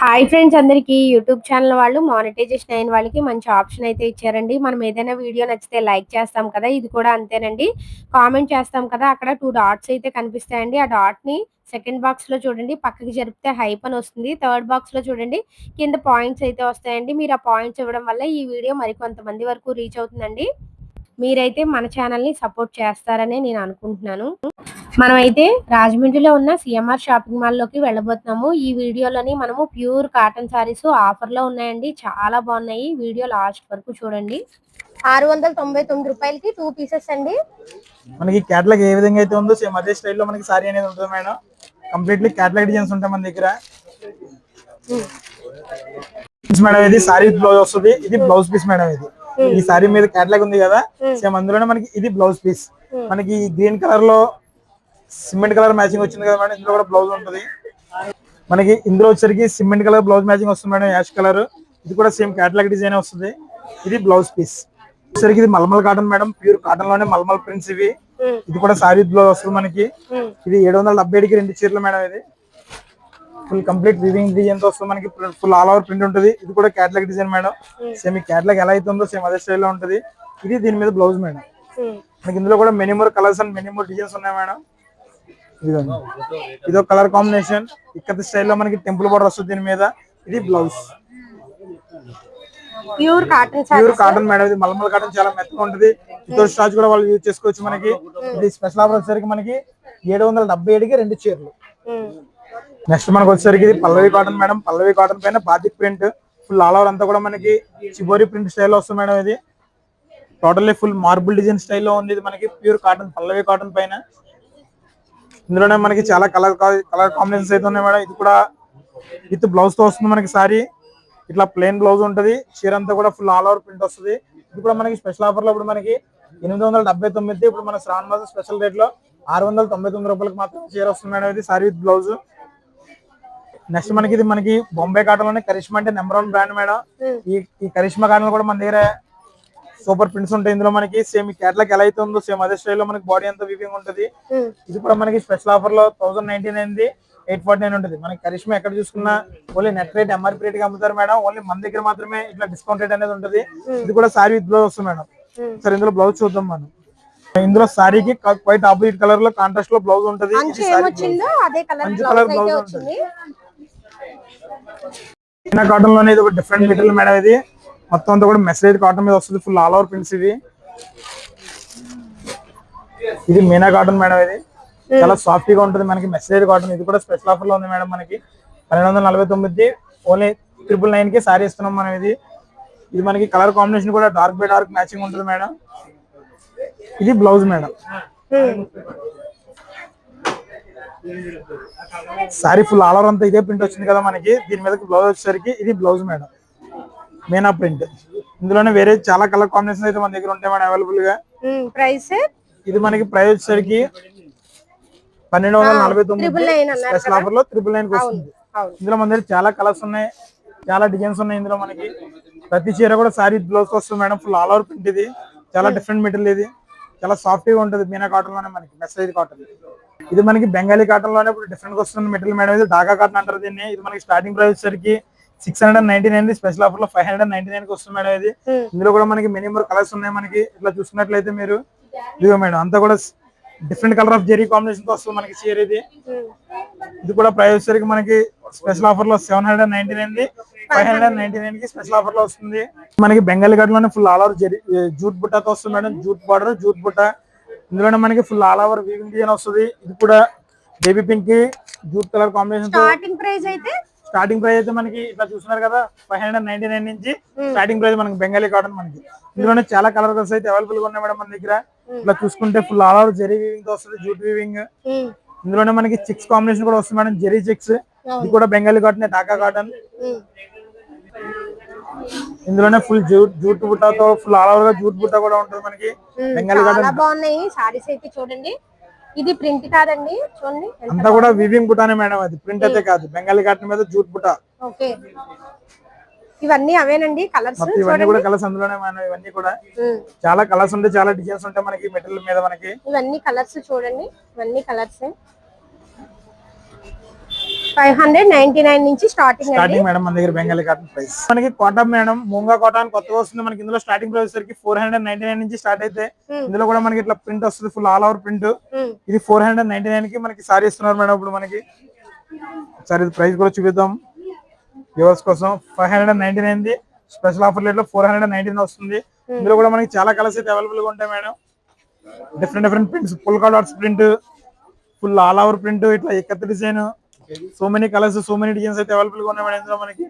Hi friends అందరికీ YouTube channel వాళ్ళు monetisation అయిన వాళ్ళకి మంచి ఆప్షన్ అయితే ఇచ్చారండి. మనం ఏదైనా వీడియో నచ్చితే లైక్ చేస్తాం కదా, ఇది కూడా అంతేనండి. కామెంట్ చేస్తాం కదా, అక్కడ 2 డాట్స్ అయితే కనిపిస్తాయండి. ఆ డాట్‌ని సెకండ్ బాక్స్‌లో చూడండి పక్కకి జరిపితే హైప్ అని వస్తుంది. థర్డ్ బాక్స్‌లో చూడండి కింద పాయింట్స్ అయితే వస్తాయండి. మీరు ఆ పాయింట్స్ ఇవ్వడం వల్ల ఈ వీడియో మరికొంతమంది వరకు రీచ్ అవుతుందండి. మీరైతే మన ఛానల్‌ని సపోర్ట్ చేస్తారనే నేను అనుకుంటున్నాను. మనమైతే రాజమండ్రిలో ఉన్న సీఎంఆర్ షాపింగ్ మాల్‌లోకి వెళ్ళబోతున్నాము. ఈ వీడియోలోని మనము ప్యూర్ కాటన్ సారీస్ ఆఫర్‌లో ఉన్నాయండి. చాలా బాగున్నాయి. వీడియో లాస్ట్ వరకు చూడండి. రూ. 699కి 2 పీసెస్ అండి. మనకి క్యాటలాగ్ ఏ విధంగా అయితే ఉందో సేమ్ అదే స్టైల్లో మనకి సారీ అనేది ఉంటుంది మేడం. కంప్లీట్లీ క్యాటలాగ్ డిజైన్స్ ఉంటాయి మన దగ్గర. మేడం ఇది సారీ బ్లౌజ్ వస్తుంది. ఇది బ్లౌజ్ పీస్ మేడం. ఇది ఈ సారీ మీద క్యాటలాగ్ ఉంది కదా, సేమ్ అందులోనే మనకి ఇది బ్లౌజ్ పీస్. మనకి గ్రీన్ కలర్ లో సిమెంట్ కలర్ మ్యాచింగ్ వచ్చింది కదా మేడం, ఇందులో కూడా బ్లౌజ్ ఉంటుంది. మనకి ఇందులో వచ్చరికి సిమెంట్ కలర్ బ్లౌజ్ మ్యాచింగ్ వస్తుంది మేడం, యాష్ కలర్. ఇది కూడా సేమ్ క్యాటలాగ్ డిజైన్ వస్తుంది. ఇది బ్లౌజ్ పీస్. వచ్చరికి ఇది మల్మల్ కాటన్ మేడం, ప్యూర్ కాటన్ లోనే మల్మల్ ప్రింట్స్ ఇవి. ఇది కూడా సారీ బ్లౌజ్ వస్తుంది మనకి. ఇది 777కి 2 చీరలు మేడం. ఇది ఫుల్ కంప్లీట్ వివింగ్ డిజైన్ తో వస్తుంది మనకి. ఫుల్ ఆల్ ఓవర్ ప్రింట్ ఉంటుంది. ఇది కూడా క్యాటలాగ్ డిజైన్ మేడం. సేమ్ ఈ క్యాటలాగ్ ఎలా అయితే ఉందో సేమ్ అదే స్టైల్లో ఉంటుంది. ఇది దీని మీద బ్లౌజ్ మేడం. మనకి ఇందులో కూడా many more colours and many more designs ఉన్నాయి మేడం. ఇదో కలర్ కాంబినేషన్ ఇక్కడ స్టైల్లో మనకి టెంపుల్ బోర్డర్ వస్తుంది దీని మీద. ఇది బ్లౌజ్. Pure cotton madam. ఇది మల్మల్ కాటన్, చాలా మెత్తగా ఉంటుంది. వితౌట్ స్టార్చ్ కూడా వాళ్ళు యూజ్ చేసుకోవచ్చు మనకి. ఇది స్పెషల్ ఆఫర్ వచ్చేసరికి మనకి 777కి 2 చీరలు. నెక్స్ట్ మనకు వచ్చేసరికి ఇది పల్లవి కాటన్ మేడం. పల్లవి కాటన్ పైన batik print full all over అంతా కూడా మనకి చిబోరి ప్రింట్ స్టైల్లో వస్తుంది మేడం. ఇది టోటల్లీ ఫుల్ మార్బుల్ డిజైన్ స్టైల్లో ఉంది. ఇది మనకి ప్యూర్ కాటన్ పల్లవి కాటన్ పైన. ఇందులోనే మనకి చాలా కలర్ కాంబినేషన్స్ అయితే ఉన్నాయి మేడం. ఇది కూడా విత్ బ్లౌజ్ తో వస్తుంది మనకి సారీ. ఇట్లా ప్లెయిన్ బ్లౌజ్ ఉంటుంది. చీర అంతా కూడా ఫుల్ ఆల్ ఓవర్ ప్రింట్ వస్తుంది. ఇది కూడా మనకి స్పెషల్ ఆఫర్ లో ఇప్పుడు మనకి 879, ఇప్పుడు మన శ్రావణ మాసం స్పెషల్ రేట్ లో 699 రూపాయలకి మాత్రం చీర వస్తుంది మేడం. ఇది సారీ విత్ బ్లౌజ్. నెక్స్ట్ మనకి ఇది మనకి బొంబే కాటన్ లోనే కరిష్మా అంటే నెంబర్ 1 బ్రాండ్ మేడం. ఈ కరిష్మా కాటన్ కూడా మన దగ్గర సూపర్ ప్రింట్స్ ఉంటాయి. ఇందులో మనకి సేమ్ క్యాటలాగ్ ఎలా అయితే ఉందో సేమ్ అదే స్టైల్లో మనకి బాడీ అంతా వివింగ్ ఉంటుంది. ఇది కూడా మనకి స్పెషల్ ఆఫర్ లో 1099 849 ఉంటుంది. మనకి కరిష్మా ఎక్కడ చూసుకున్నా only net rate MRP rate గా అమ్ముతారు మేడం. ఓన్లీ మన దగ్గర మాత్రమే ఇట్లా డిస్కౌంట్ రేట్ అనేది ఉంటుంది. ఇది కూడా సారీ విత్ బ్లౌజ్ వస్తుంది మేడం. సరే ఇందులో బ్లౌజ్ చూద్దాం మనం. ఇందులో సారీకి క్వైట్ ఆపోజిట్ కలర్ లో కాంట్రాస్ట్ లో బ్లౌజ్ ఉంటుంది. బ్లౌజ్ ఉంటుంది. కాటన్ లోనే ఇది ఒక డిఫరెంట్ మెటీరియల్ మేడం. ఇది మొత్తం అంతా కూడా మెసేజ్ కాటన్ మీద వస్తుంది. ఫుల్ ఆల్ ఓవర్ ప్రింట్స్ ఇవి. ఇది మీనా కాటన్ మేడం. ఇది చాలా సాఫ్ట్ గా ఉంటుంది మనకి మెసేజ్ కాటన్. ఇది కూడా స్పెషల్ ఆఫర్ లో ఉంది మేడం. మనకి 1249 ఓన్లీ 999కి సారీ ఇస్తున్నాం మనం. ఇది మనకి కలర్ కాంబినేషన్ కూడా డార్క్ బై డార్క్ మ్యాచింగ్ ఉంటుంది మేడం. ఇది blouse madam. Sorry full all over అంతా ఇదే ప్రింట్ వచ్చింది కదా మనకి. దీని మీద బ్లౌజ్ వచ్చేసరికి ఇది బ్లౌజ్ మేడం, మీనా ప్రింట్. ఇందులోనే వేరే చాలా కలర్ కాంబినేషన్ అయితే మన దగ్గర ఉంటాయి మేడం అవైలబుల్ గా. ప్రైస్ ఇది మనకి ప్రైస్ వచ్చేసరికి 1249 స్పెషల్ ఆఫర్ లో 999కి వస్తుంది. ఇందులో మన దగ్గర చాలా కలర్స్ ఉన్నాయి, చాలా డిజైన్స్ ఉన్నాయి. ఇందులో మనకి ప్రతి చీర కూడా సారీ బ్లౌజ్ వస్తుంది madam. Full all over print. ఇది చాలా డిఫరెంట్ మెటీరియల్. ఇది చాలా సాఫ్ట్ గా ఉంటుంది. మీనా కాటన్ లోనే మనకి మెసేజ్ కాటన్. ఇది మనకి బెంగాలీ కాటన్ లోనే ఇప్పుడు డిఫరెంట్ గా వస్తుంది మెటీరియల్ మేడం. ఇది ఢాకా కాటన్ అంటారు దీన్ని. ఇది మనకి స్టార్టింగ్ ప్రైస్ వచ్చేసరికి 699, స్పెషల్ ఆఫర్ లో 599కి వస్తుంది మేడం. ఇది ఇందులో కూడా మనకి మెనీ మోర్ కలర్స్ ఉన్నాయి మనకి. ఇట్లా చూసుకున్నట్లయితే మీరు ఇదిగో మేడం అంతా కూడా డిఫరెంట్ కలర్ ఆఫ్ జెరీ కాంబినేషన్ తో వస్తుంది మనకి చీర. ఇది కూడా ప్రైస్ వచ్చేసరికి మనకి స్పెషల్ ఆఫర్ లో 799, 599కి స్పెషల్ ఆఫర్ లో వస్తుంది. మనకి బెంగాలీ కాటన్ లోనే ఫుల్ ఆల్ ఓవర్ జూట్ బుట్టాతో వస్తుంది మేడం. జూట్ బార్డర్, జూట్ బుట్ట. ఇందులోనే మనకి full all over weaving design వస్తుంది. ఇది కూడా బేబీ పింక్ కి jute colour combination. Starting price అయితే మనకి ఇట్లా చూస్తున్నారు కదా 599 నుంచి స్టార్టింగ్ ప్రైస్ మనకి బెంగాలీ కాటన్. మనకి ఇందులోనే చాలా కలర్స్ అయితే అవైలబుల్ గా ఉన్నాయి మేడం మన దగ్గర. ఇట్లా చూసుకుంటే ఫుల్ ఆల్ ఓవర్ జెరీ వీవింగ్ తో వస్తుంది, జూట్ వీవింగ్. ఇందులోనే మనకి చెక్స్ కాంబినేషన్ కూడా వస్తుంది మేడం, జెరీ చెక్స్. ఇది కూడా బెంగాలీ కాటన్, ఢాకా కాటన్. ఇందులోనే ఫుల్ జూట్ బుట్టాతో ఫుల్ ఆల్ ఓవర్ గా జూట్ బుట్ట కూడా ఉంటుంది మనకి బెంగాలీ కాటన్. చాలా బాగున్నాయి సారీస్ అయితే చూడండి. ఇది ప్రింట్ కాదండి, చూడండి అంతా కూడా వివింగ్ బుటానే మేడం. అది ప్రింట్ అయితే కాదు. బెంగాలీ కాటన్ మీద జూట్ బుట్ట. ఓకే, ఇవన్నీ అవేనండి కలర్స్. ఇవన్నీ కూడా కలర్స్ అందులోనే మేడం. ఇవన్నీ కూడా చాలా కలర్స్ ఉంటాయి, చాలా డిజైన్స్ ఉంటాయి మనకి మెటీరియల్ మీద. మనకి ఇవన్నీ కలర్స్ చూడండి, ఇవన్నీ కలర్స్. 599 నుంచి స్టార్టింగ్ మేడం మన దగ్గర బెంగాలీ కాటన్ ప్రైస్. మనకి కాటన్ మేడం మూంగా కాటన్ కొత్తగా వస్తుంది మనకి. ఇందులో స్టార్టింగ్ ప్రైస్ వచ్చరికి 499 నుంచి స్టార్ట్ అయితే ఇందులో కూడా మనకి ఇట్లా ప్రింట్ వస్తుంది, ఫుల్ ఆల్ ఓవర్ ప్రింట్. ఇది 499 కి మనకి సారీ ఇస్తున్నారు మేడం ఇప్పుడు మనకి. సరే ఇది ప్రైస్ కూడా చూపిద్దాం వ్యూవర్స్ కోసం. 599 స్పెషల్ ఆఫర్ రేట్ లో 499 వస్తుంది. ఇందులో కూడా మనకి చాలా కలర్స్ అయితే అవైలబుల్ గా ఉంటాయి madam. Different prints, full dots print, full all over print, ఇట్లా ikat design, so many colours, so many designs అయితే అవైలబుల్ గా ఉన్నాయి మేడం ఇందులో మనకి.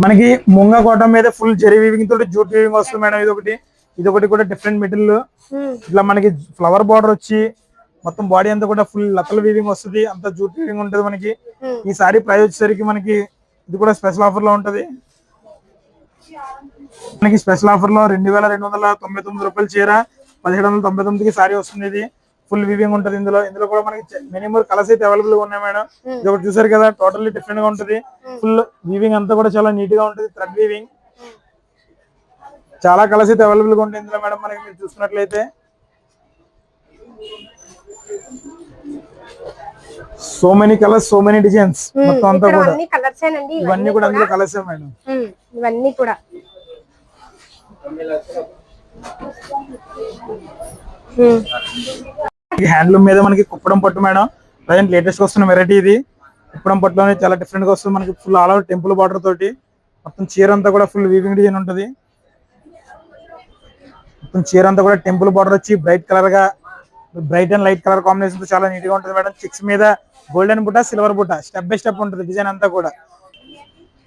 మనకి ముంగా కాటన్ మీద ఫుల్ జెరీ వీవింగ్ తోటి జూట్ వీవింగ్ వస్తుంది మేడం. ఇదొకటి కూడా డిఫరెంట్ మెటీరియల్. ఇట్లా మనకి ఫ్లవర్ బార్డర్ వచ్చి మొత్తం బాడీ అంతా కూడా ఫుల్ లతల వీవింగ్ వస్తుంది, అంతా జూట్ వీవింగ్ ఉంటుంది మనకి. ఈ సారీ ప్రైస్ వచ్చేసరికి మనకి ఇది కూడా స్పెషల్ ఆఫర్ లో ఉంటది. మనకి స్పెషల్ ఆఫర్ లో 2299 రూపాయలు చీర 1799కి సారీ వస్తుంది. ఇది ఫుల్ వీవింగ్ ఉంటది. ఇందులో కూడా మనకి మినిమం కలర్స్ అయితే అవైలబుల్ గా ఉన్నాయి మేడం. ఇది ఒకటి చూసారు కదా, టోటల్లీ డిఫరెంట్ గా ఉంటది. ఫుల్ వీవింగ్ అంతా కూడా చాలా నీట్ గా ఉంటది, థ్రెడ్ వీవింగ్. చాలా కలర్స్ అయితే అవైలబుల్ గా ఉంటాయి ఇందులో మేడం మనకి. మీరు చూసుకున్నట్లయితే so many colours, so many designs, మొత్తం అంతా కూడా ఇవన్నీ కూడా అందులో కలర్స్ మేడం. ఇవన్నీ కూడా హ్యాండ్లూమ్ మీద మనకి కుప్పడం పట్టు మేడం. ప్రజెంట్ లేటెస్ట్ వస్తున్న వెరైటీ ఇది. కుప్పడం పట్టులోనే చాలా డిఫరెంట్ గా వస్తుంది మనకి. Full all over temple border తోటి మొత్తం చీర అంతా కూడా ఫుల్ వీవింగ్ డిజైన్ ఉంటది. మొత్తం చీర అంతా కూడా టెంపుల్ బార్డర్ వచ్చి bright and light colour combination తో చాలా నీట్ గా ఉంటుంది మేడం. చెక్స్ మీద గోల్డెన్ బుట్ట, సిల్వర్ బుట్ట, స్టెప్ బై స్టెప్ ఉంటుంది డిజైన్ అంతా కూడా.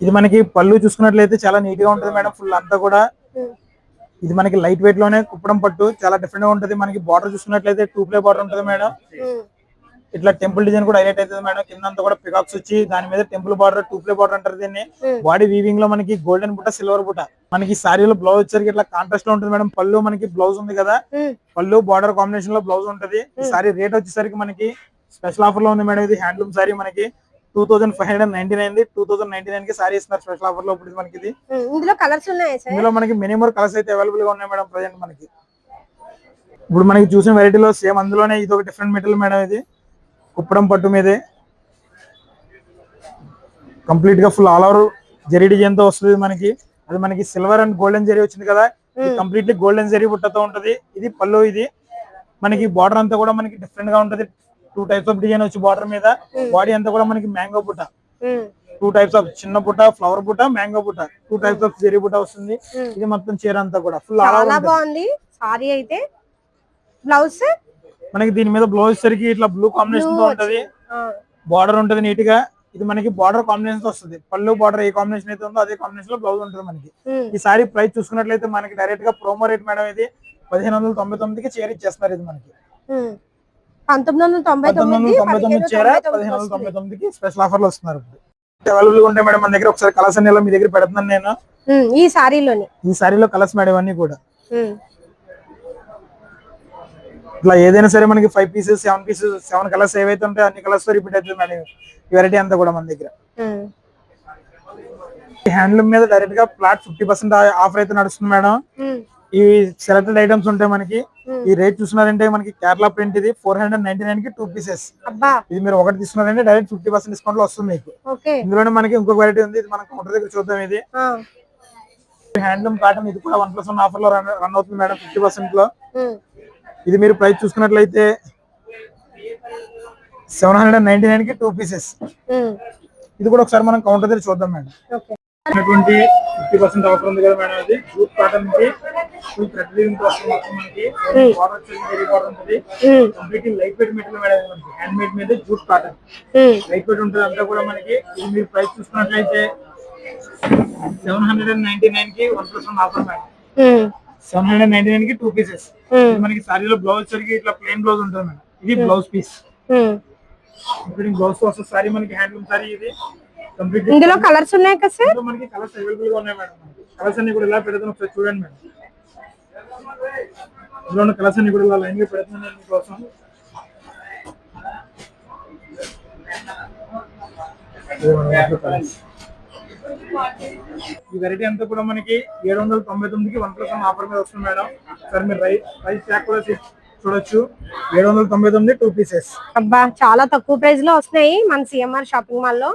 ఇది మనకి పళ్ళు చూసుకున్నట్లయితే చాలా నీట్ గా ఉంటుంది మేడం. ఫుల్ అంతా కూడా ఇది మనకి లైట్ వెయిట్ లోనే కుప్పడం పట్టు, చాలా డిఫరెంట్ గా ఉంటది. మనకి బార్డర్ చూసుకున్నట్లయితే 2 ప్లే బార్డర్ ఉంటుంది మేడం. ఇట్లా టెంపుల్ డిజైన్ కూడా హైలైట్ అవుతుంది మేడం. కింద అంతా కూడా పికాక్స్ వచ్చి దాని మీద టెంపుల్ బార్డర్, 2 ప్లే బార్డర్ అంటారు దీన్ని. బాడీ వీవింగ్ లో మనకి గోల్డెన్ బుట్ట, సిల్వర్ బుట్ట. మనకి సారీలో బ్లౌజ్ వచ్చరికి ఇట్లా కాంట్రాస్ట్ లో ఉంటుంది మేడం. పళ్ళు మనకి బ్లౌజ్ ఉంది కదా, పళ్ళు బార్డర్ కాంబినేషన్ లో బ్లౌజ్ ఉంటది. ఈ సారీ రేట్ వచ్చేసరికి మనకి స్పెషల్ ఆఫర్ లో ఉంది మేడం. ఇది హ్యాండ్లూమ్ సారీ మనకి 2599, 2099 కి సారీ ఇస్తున్నారు స్పెషల్ ఆఫర్ లో. ఇప్పుడు మనకి ఇది ఇందులో కలర్స్ ఉన్నాయి సార్. ఇందులో మనకి మినిమం కలర్స్ అయితే అవైలబుల్ గా ఉన్నాయి మేడం ప్రజెంట్ మనకి. ఇప్పుడు మనకి చూసిన వెరైటీలో సేమ్ అందులోనే ఇది ఒక డిఫరెంట్ మెటీరియల్ మేడం. ఇది కుప్పడం పట్టు మీదే కంప్లీట్ గా full all over zari design తో వస్తుంది మనకి. అది మనకి సిల్వర్ అండ్ గోల్డెన్ జరీ వచ్చింది కదా, కంప్లీట్లీ గోల్డెన్ జరీ బుట్టతో ఉంటది. ఇది పళ్ళు. ఇది మనకి బార్డర్ అంతా కూడా మనకి డిఫరెంట్ గా ఉంటది. 2 టైప్స్ ఆఫ్ డిజైన్ వచ్చి బార్డర్ మీద. బాడీ అంతా కూడా మనకి మ్యాంగో బుట్ట, 2 టైప్స్ ఆఫ్ చిన్న బుట్ట, ఫ్లవర్ బుట్ట, మ్యాంగో బుట్ట, 2 టైప్స్ ఆఫ్ జరీ బుట్ట వస్తుంది. ఇది మొత్తం చీర అంతా కూడా ఫుల్ చాలా బాగుంది సారీ అయితే. బ్లౌజ్ మనకి దీని మీద బ్లౌజ్ సరికి ఇట్లా బ్లూ కాంబినేషన్ తో ఉంటది. బార్డర్ ఉంటది నీట్ గా. ఇది మనకి బార్డర్ కాంబినేషన్ వస్తుంది. పళ్ళు బార్డర్ ఏ కాంబినేషన్ అయితే ఉందో అదే కాంబినేషన్ లో బ్లౌజ్ ఉంటుంది మనకి. ఈ సారీ ప్రైస్ చూసుకున్నట్లయితే మనకి డైరెక్ట్ గా ప్రోమో రేట్ మేడం. ఇది 1599కి చీర ఇచ్చేస్తున్నారు. ఇది మనకి 1999 చీర 1599కి స్పెషల్ ఆఫర్ లో వస్తున్నారు. అవైలబుల్ గా ఉంటాయి మేడం మన దగ్గర. ఒకసారి కలర్స్ అన్ని మీ దగ్గర పెడుతున్నాను నేను. ఈ సారీలో కలర్స్ మేడం అన్ని కూడా ఇట్లా ఏదైనా సరే మనకి 5 పీసెస్, 7 పీసెస్, 7 కలర్స్ ఏవైతే ఉంటాయో అన్ని కలర్స్ తో రిపీట్ అవుతుంది మేడం ఈ వెరైటీ అంతా కూడా మన దగ్గర. హ్యాండ్లూమ్ మీద డైరెక్ట్ గా ఫ్లాట్ 50% ఆఫర్ అయితే నడుస్తుంది మేడం. ఈ సెలెక్టెడ్ ఐటమ్స్ ఉంటాయి మనకి. ఈ రేట్ చూస్తున్నారంటే మనకి కేరళ ప్రింట్. ఇది 499కి 2 పీసెస్. ఇది మీరు ఒకటి తీసుకున్నారంటే డైరెక్ట్ 50% డిస్కౌంట్ లో వస్తుంది మీకు. ఇందులోనే మనకి ఇంకొక వెరైటీ ఉంది. ఇది మనం కౌంటర్ దగ్గర చూద్దాం. ఇది హ్యాండ్లూమ్ కాటన్. ఇది కూడా 1+1 ఆఫర్ లో రన్ అవుతుంది మేడం 50% లో. ఇది మీరు ప్రైస్ చూసుకున్నట్లయితే 799కి 2 పీసెస్. ఇది కూడా ఒకసారి మనం కౌంటర్ దగ్గర చూద్దాం మేడం. 50% ఆఫర్ ఉంది కదా మేడం. ఇది జూట్ కాటన్ కి ఫుల్ థ్రెడ్ వీవింగ్ తో వస్తుంది మొత్తం మనకి. బార్డర్ వచ్చేసి హెవీ బార్డర్ ఉంటుంది. Completely light weight material madam. మనకి హ్యాండ్ మేడ్ మీద జూట్ కాటన్ లైట్ వెయిట్ ఉంటుంది అంతా కూడా మనకి. ఇది మీరు ప్రైస్ చూసుకున్నట్లయితే 799కి 1+1 ఆఫర్ మేడం. 799కి 2 పీసెస్. మనకి సారీలో బ్లౌజ్ సరికి ఇట్లా ప్లెయిన్ బ్లౌజ్ ఉంటుంది మేడం. ఇది బ్లౌజ్ పీస్. బ్లౌజ్ తో వస్తుంది సారీ మనకి. హ్యాండ్లూమ్ సారీ ఇది. ఇందులో కలర్స్ ఉన్నాయి కదా సార్. మనకి కలర్స్ అవైలబుల్ గా ఉన్నాయి మేడం. కలర్స్ అన్ని కూడా ఇలా పెడతాను ఒకసారి చూడండి మేడం. ఇందులో కలర్స్ అన్ని కూడా ఇలా లైన్ గా పెడుతున్నాను మీకోసం. ఈ వెరైటీ అంతా కూడా మనకి 799కి 1+1 ఆఫర్ మీద వస్తుంది మేడం. సార్ మీరు ప్రైస్ ట్యాగ్ కూడా చూడొచ్చు 799 2 పీసెస్. అబ్బా చాలా తక్కువ ప్రైస్ లో వస్తున్నాయి మన సిఎంఆర్ షాపింగ్ మాల్ లో.